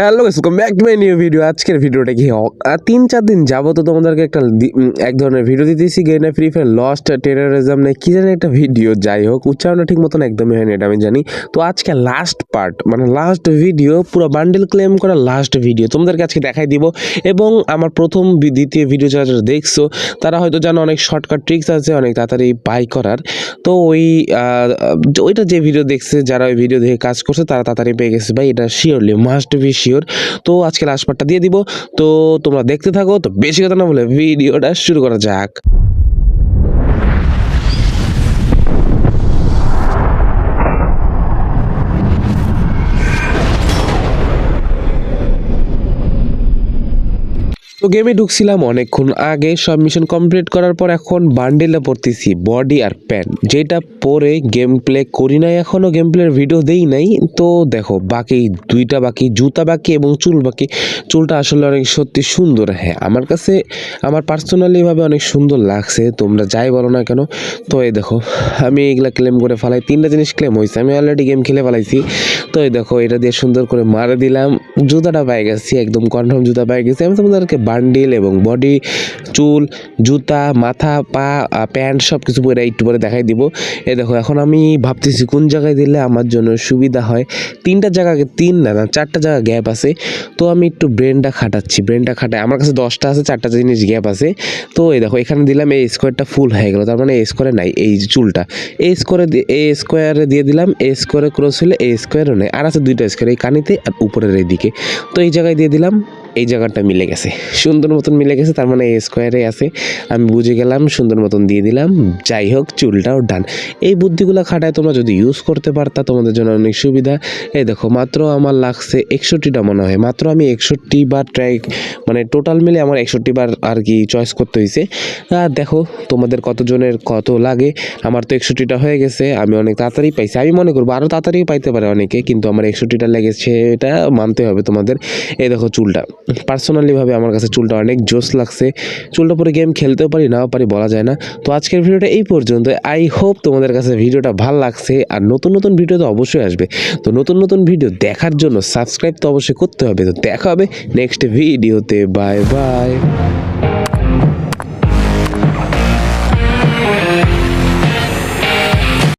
Hello guys, welcome back to my new video. আজকের ভিডিওটা কি 3-4 দিন যাবত তোমাদেরকে এক ধরনের ভিডিও দিতেছি গেইনা ফ্রি ফায়ার লস্ট টেররিজম নেই কি জানি একটা ভিডিও। যাই হোক, উচ্চারণটা ঠিক মতন একদমই হয়নি, এটা আমি জানি। তো আজকে লাস্ট পার্ট মানে লাস্ট ভিডিও, পুরো বান্ডেল ক্লেম করা লাস্ট ভিডিও তোমাদেরকে আজকে দেখাই দিব। এবং আমার প্রথম দ্বিতীয় ভিডিও যারা যারা দেখছো তারা হয়তো জানো অনেক শর্টকাট ট্রিক্স আছে অনেক তাড়াতাড়ি বাই করার। তো ওইটা যে ভিডিও দেখছে, যারা ওই ভিডিও দেখে কাজ করছে তারা তাড়াতাড়ি পেয়ে গেছে ভাই, এটা শিওরলি মাস্ট বি শিওর। তো আজকে লাস্ট পার্টটা দিয়ে দিব, তো তোমরা দেখতে থাকো। তো বেশি কথা না বলে ভিডিওটা শুরু করা যাক। তো গেমে ঢুকছিলাম অনেকক্ষণ আগে, সব মিশন কমপ্লিট করার পর এখন বান্ডেলে পড়তেছি বডি আর প্যান্ট, যেটা পরে গেম প্লে করি নাই, এখনও গেম প্লের ভিডিও দেই নাই। তো দেখো বাকি দুইটা বাকি, জুতা বাকি এবং চুল বাকি। চুলটা আসলে অনেক সত্যি সুন্দর, হ্যাঁ আমার কাছে আমার পার্সোনালিভাবে অনেক সুন্দর লাগছে, তোমরা যাই বলো না কেন। তো এই দেখো আমি এইগুলা ক্লেম করে ফেলাই, 3টা জিনিস ক্লেম হয়েছে, আমি অলরেডি গেম খেলে ফেলাইছি। তো এই দেখো এটা দিয়ে সুন্দর করে মারে দিলাম, জুতাটা পাই গেছি, একদম কনফার্ম জুতা পাই গেছি। আমি তোমাদেরকে বান্ডিল এবং বডি, চুল, জুতা, মাথা, পা, প্যান্ট সব কিছু পরে একটু পরে দেখাই দিব। এই দেখো এখন আমি ভাবতেছি কোন জায়গায় দিলে আমার জন্য সুবিধা হয়। 3টা জায়গা, 4টা জায়গা গ্যাপ আছে। তো আমি একটু ব্রেনটা খাটাই, আমার কাছে 10টা আছে, 4টা জিনিস গ্যাপ আছে। তো এই দেখো এখানে দিলাম, এই স্কোয়ারটা ফুল হয়ে গেল, তার মানে এই স্কোয়ারে নাই এই চুলটা, এই স্কোয়ারে দিয়ে দিলাম, এই স্কোয়ারে ক্রস হলে এই স্কোয়ারও নেই, আর আছে 2টা স্কোয়ার, এই কানিতে আর উপরের এই দিকে। তো এই জায়গায় দিয়ে দিলাম, এই জায়গাটা মিলে গেছে, সুন্দর মতন মিলে গেছে, তার মানে এই স্কোয়ারে আছে, আমি বুঝে গেলাম, সুন্দর মতন দিয়ে দিলাম। যাই হোক চুলটাও ডান। এই বুদ্ধিগুলো খাটায় তোমরা যদি ইউজ করতে পারতা তোমাদের জন্য অনেক সুবিধা। এই দেখো মাত্র আমার লাগছে 61টা মনে হয়, মাত্র আমি 61 বার ট্রাই, মানে টোটাল মিলে আমার 61 বার আর কি চয়েস করতে হয়েছে। আর দেখো তোমাদের কতজনের কত লাগে, আমার তো 61টা হয়ে গেছে, আমি অনেক তাড়াতাড়ি পাইছি, আমি মনে করবো আরও তাড়াতাড়ি পাইতে পারে অনেকে, কিন্তু আমার 61টা লেগেছে, এটা মানতে হবে তোমাদের। এই দেখো চুলটা, পার্সোনালিভাবে আমার কাছে চুলটা অনেক জোস লাগছে। চুলটা পরে গেম খেলতেও পারি নাও পারি বলা যায় না। তো আজকের ভিডিওটা এই পর্যন্ত, আই হোপ তোমাদের কাছে ভিডিওটা ভালো লাগছে। আর নতুন নতুন ভিডিও তো অবশ্যই আসবে, তো নতুন নতুন ভিডিও দেখার জন্য সাবস্ক্রাইব তো অবশ্যই করতে হবে। তো দেখা হবে নেক্সট ভিডিওতে, বাই বাই।